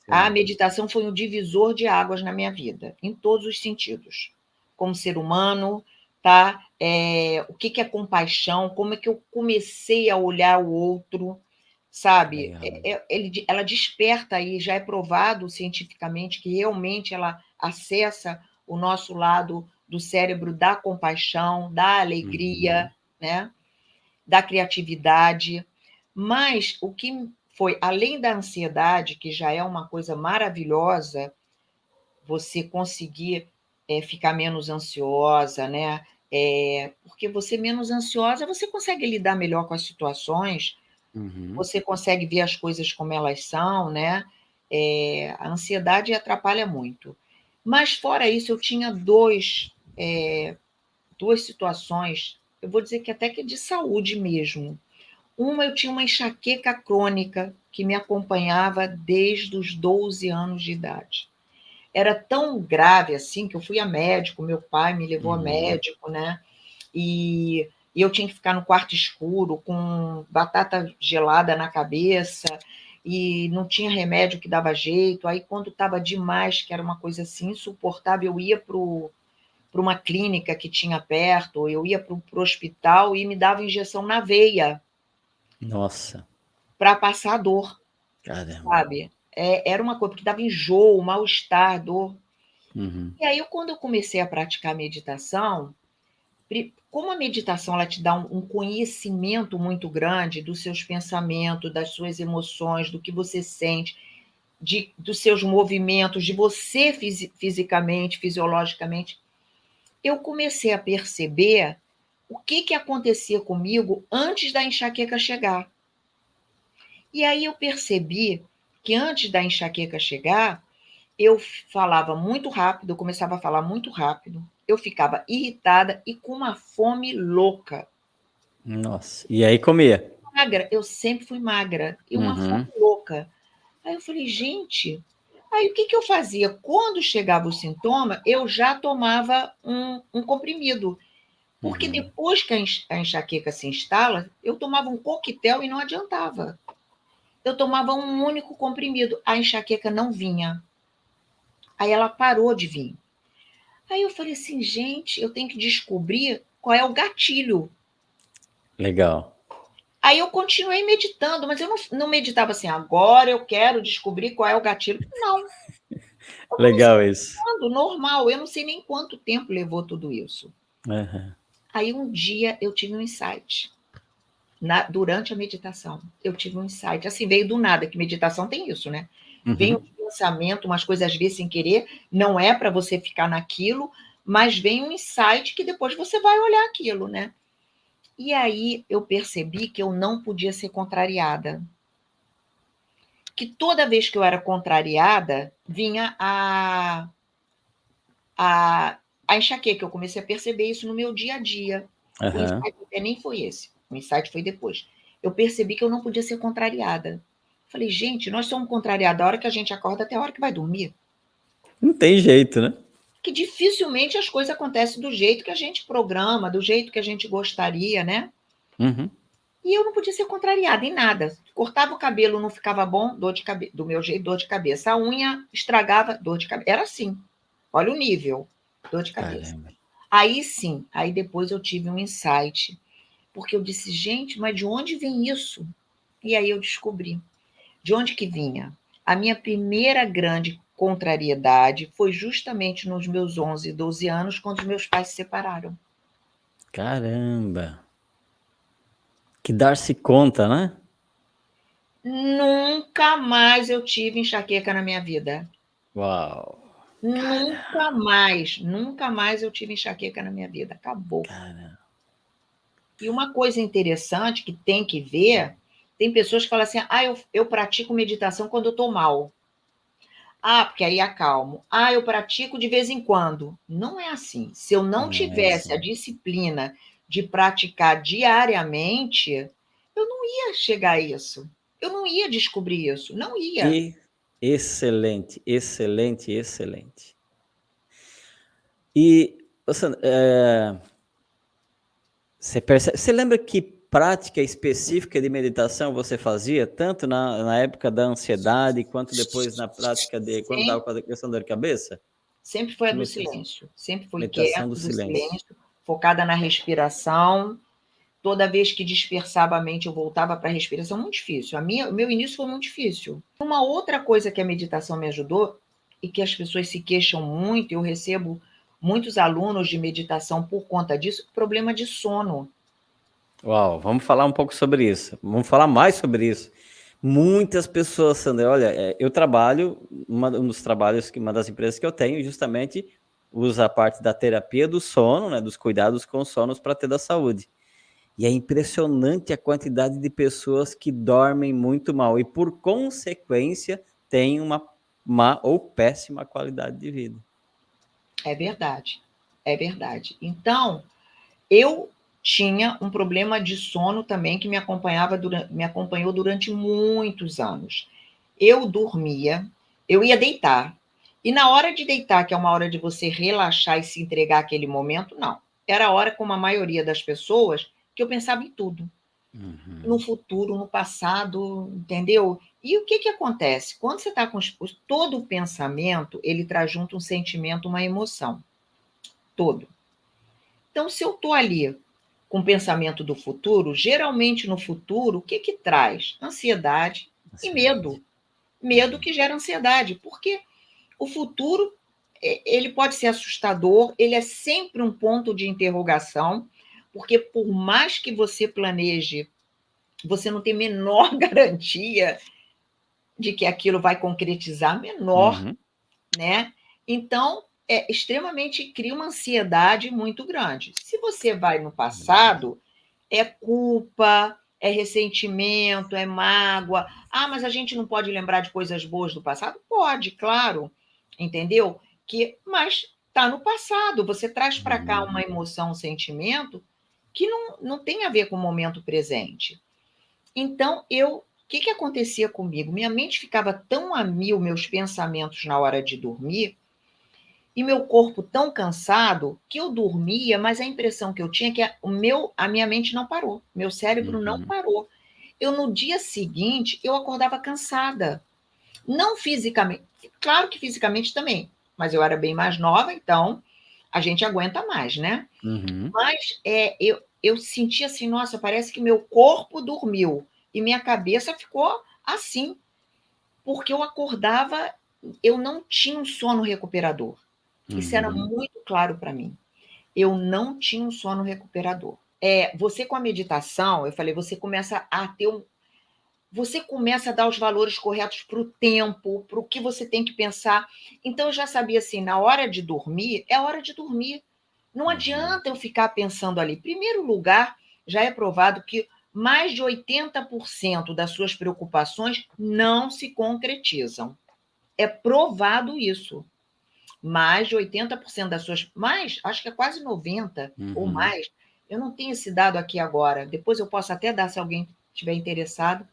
A meditação foi um divisor de águas na minha vida, em todos os sentidos. Como ser humano, tá? O que é compaixão, como é que eu comecei a olhar o outro, sabe? Legal. Ela desperta aí, já é provado cientificamente que realmente ela acessa o nosso lado do cérebro da compaixão, da alegria, né? Da criatividade. Mas o que foi, além da ansiedade, que já é uma coisa maravilhosa, você conseguir ficar menos ansiosa, né? Porque você menos ansiosa, você consegue lidar melhor com as situações, você consegue ver as coisas como elas são, né? A ansiedade atrapalha muito. Mas, fora isso, eu tinha duas situações, eu vou dizer que até que de saúde mesmo. Uma, eu tinha uma enxaqueca crônica que me acompanhava desde os 12 anos de idade. Era tão grave assim que eu fui a médico, meu pai me levou a médico, né? E eu tinha que ficar no quarto escuro com batata gelada na cabeça e não tinha remédio que dava jeito. Aí, quando estava demais, que era uma coisa assim insuportável, eu ia para uma clínica que tinha perto, eu ia para o hospital e me dava injeção na veia. Nossa. Para passar a dor, Caramba. sabe? Era uma coisa, porque dava enjoo, mal-estar, dor. E aí, quando eu comecei a praticar meditação, como a meditação ela te dá um conhecimento muito grande dos seus pensamentos, das suas emoções, do que você sente, dos seus movimentos, de você fisicamente, fisiologicamente, eu comecei a perceber o que acontecia comigo antes da enxaqueca chegar. E aí eu percebi que antes da enxaqueca chegar, eu falava muito rápido, eu começava a falar muito rápido, eu ficava irritada e com uma fome louca. Nossa. E aí comia? Magra, eu sempre fui magra, e uma fome louca. Aí eu falei, gente, aí o que eu fazia? Quando chegava o sintoma, eu já tomava um comprimido, porque depois que a enxaqueca se instala, eu tomava um coquetel e não adiantava. Eu tomava um único comprimido, a enxaqueca não vinha. Aí ela parou de vir. Aí eu falei assim, gente, eu tenho que descobrir qual é o gatilho. Legal. Aí eu continuei meditando, mas eu não meditava assim, agora eu quero descobrir qual é o gatilho. Não, eu comecei Legal isso. meditando, normal, eu não sei nem quanto tempo levou tudo isso. Aí um dia eu tive um insight. Durante a meditação, eu tive um insight. Assim, veio do nada, que meditação tem isso, né? Vem um pensamento, umas coisas às vezes sem querer, não é para você ficar naquilo, mas vem um insight que depois você vai olhar aquilo, né? E aí eu percebi que eu não podia ser contrariada. Que toda vez que eu era contrariada, vinha a enxaqueca. Eu comecei a perceber isso no meu dia a dia. O insight até nem foi esse. O insight foi depois. Eu percebi que eu não podia ser contrariada. Falei, gente, nós somos contrariados da hora que a gente acorda até a hora que vai dormir. Não tem jeito, né? Que dificilmente as coisas acontecem do jeito que a gente programa, do jeito que a gente gostaria, né? E eu não podia ser contrariada em nada. Cortava o cabelo, não ficava bom, dor de cabeça. Do meu jeito, dor de cabeça. A unha estragava, dor de cabeça. Era assim. Olha o nível, dor de cabeça. Caramba. Aí sim, aí depois eu tive um insight, porque eu disse, gente, mas de onde vem isso? E aí eu descobri. De onde que vinha? A minha primeira grande contrariedade foi justamente nos meus 11, 12 anos, quando os meus pais se separaram. Caramba. Que dar-se conta, né? Nunca mais eu tive enxaqueca na minha vida. Uau. Nunca mais eu tive enxaqueca na minha vida. Acabou. Cara. E uma coisa interessante que tem que ver, tem pessoas que falam assim, eu pratico meditação quando eu estou mal. Porque aí acalmo. Eu pratico de vez em quando. Não é assim. Se eu não Não é tivesse a assim. disciplina de praticar diariamente, eu não ia chegar a isso. Eu não ia descobrir isso. Não ia. E excelente, excelente, excelente. E você lembra que prática específica de meditação você fazia, tanto na época da ansiedade, quanto depois na prática de quando estava com a questão da dor de cabeça? Sempre foi a Que do meditação? silêncio. Sempre fui Meditação do quieta, do silêncio. silêncio, focada na respiração. Toda vez que dispersava a mente, eu voltava para a respiração. Muito difícil. O meu início foi muito difícil. Uma outra coisa que a meditação me ajudou, e que as pessoas se queixam muito, eu recebo muitos alunos de meditação por conta disso, problema de sono. Uau, vamos falar um pouco sobre isso. Vamos falar mais sobre isso. Muitas pessoas, Sandra, olha, eu trabalho, um dos trabalhos, uma das empresas que eu tenho, justamente usa a parte da terapia do sono, né, dos cuidados com sonos para ter da saúde. E é impressionante a quantidade de pessoas que dormem muito mal e, por consequência, têm uma má ou péssima qualidade de vida. É verdade, é verdade. Então, eu tinha um problema de sono também que me acompanhou durante muitos anos. Eu dormia, eu ia deitar, e na hora de deitar, que é uma hora de você relaxar e se entregar àquele momento, não. Era a hora, como a maioria das pessoas, que eu pensava em tudo. No futuro, no passado, entendeu? E o que que acontece? Quando você está com todo o pensamento, ele traz junto um sentimento, uma emoção. Todo. Então, se eu estou ali com o pensamento do futuro, geralmente no futuro, o que que traz? Ansiedade e medo. Medo que gera ansiedade, porque o futuro ele pode ser assustador, ele é sempre um ponto de interrogação, porque por mais que você planeje, você não tem menor garantia de que aquilo vai concretizar, menor, né? Então, é extremamente cria uma ansiedade muito grande. Se você vai no passado, é culpa, é ressentimento, é mágoa. Ah, mas a gente não pode lembrar de coisas boas do passado? Pode, claro, entendeu? Mas está no passado. Você traz para cá uma emoção, um sentimento que não tem a ver com o momento presente. Então, o que que acontecia comigo? Minha mente ficava tão a mil, meus pensamentos na hora de dormir, e meu corpo tão cansado que eu dormia, mas a impressão que eu tinha é que a minha mente não parou, meu cérebro não parou. Eu no dia seguinte eu acordava cansada, não fisicamente, claro que fisicamente também, mas eu era bem mais nova, então a gente aguenta mais, né? Mas eu sentia assim, nossa, parece que meu corpo dormiu e minha cabeça ficou assim, porque eu acordava, eu não tinha um sono recuperador. Isso era muito claro para mim. Eu não tinha um sono recuperador. Você com a meditação, eu falei, você começa a dar os valores corretos para o tempo, para o que você tem que pensar. Então eu já sabia assim, na hora de dormir, é hora de dormir. Não adianta eu ficar pensando ali. Em primeiro lugar, já é provado que mais de 80% das suas preocupações não se concretizam. É provado isso. Mais de 80% das suas, mais, acho que é quase 90% ou mais. Eu não tenho esse dado aqui agora. Depois eu posso até dar, se alguém estiver interessado.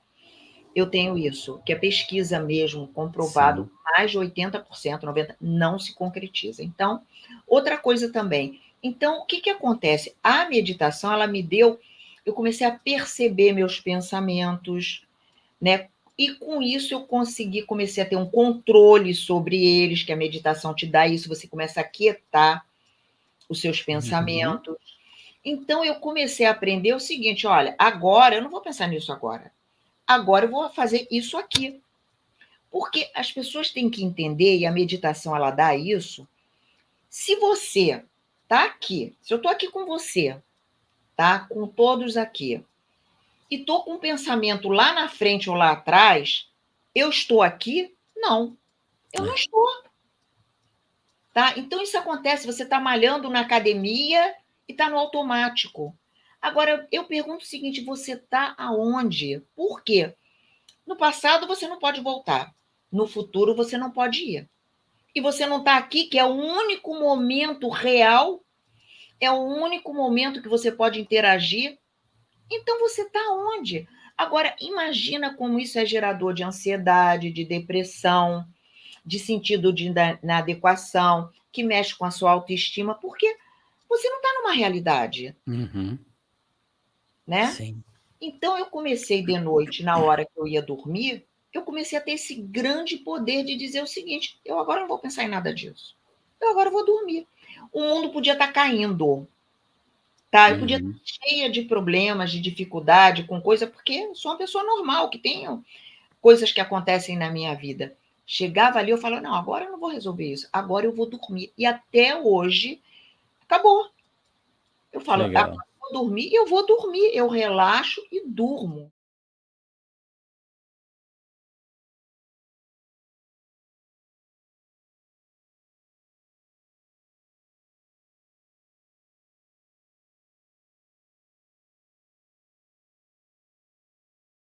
Eu tenho isso, que é pesquisa mesmo, comprovado, mais de 80%, 90% não se concretiza. Então, outra coisa também. Então, o que que acontece? A meditação, ela me deu, eu comecei a perceber meus pensamentos, né? E com isso eu comecei a ter um controle sobre eles, que a meditação te dá isso, você começa a quietar os seus pensamentos. Então eu comecei a aprender o seguinte, olha, agora eu não vou pensar nisso agora. Agora eu vou fazer isso aqui. Porque as pessoas têm que entender, e a meditação ela dá isso, se você tá aqui, se eu estou aqui com você, tá? Com todos aqui, e estou com um pensamento lá na frente ou lá atrás, eu estou aqui? Não, eu não estou. Tá? Então isso acontece, você está malhando na academia e está no automático. Agora, eu pergunto o seguinte, você está aonde? Por quê? No passado você não pode voltar. No futuro você não pode ir. E você não está aqui, que é o único momento real, é o único momento que você pode interagir. Então você está onde? Agora, imagina como isso é gerador de ansiedade, de depressão, de sentido de inadequação, que mexe com a sua autoestima, porque você não está numa realidade, né? Sim. Então eu comecei de noite, na hora que eu ia dormir, eu comecei a ter esse grande poder de dizer o seguinte: eu agora não vou pensar em nada disso. Eu agora vou dormir. O mundo podia estar caindo, tá? Eu podia estar cheia de problemas, de dificuldade, com coisa, porque eu sou uma pessoa normal, que tem coisas que acontecem na minha vida. Chegava ali, eu falava, não, agora eu não vou resolver isso, agora eu vou dormir. E até hoje, acabou. Eu falo, agora Legal. eu vou dormir, eu relaxo e durmo.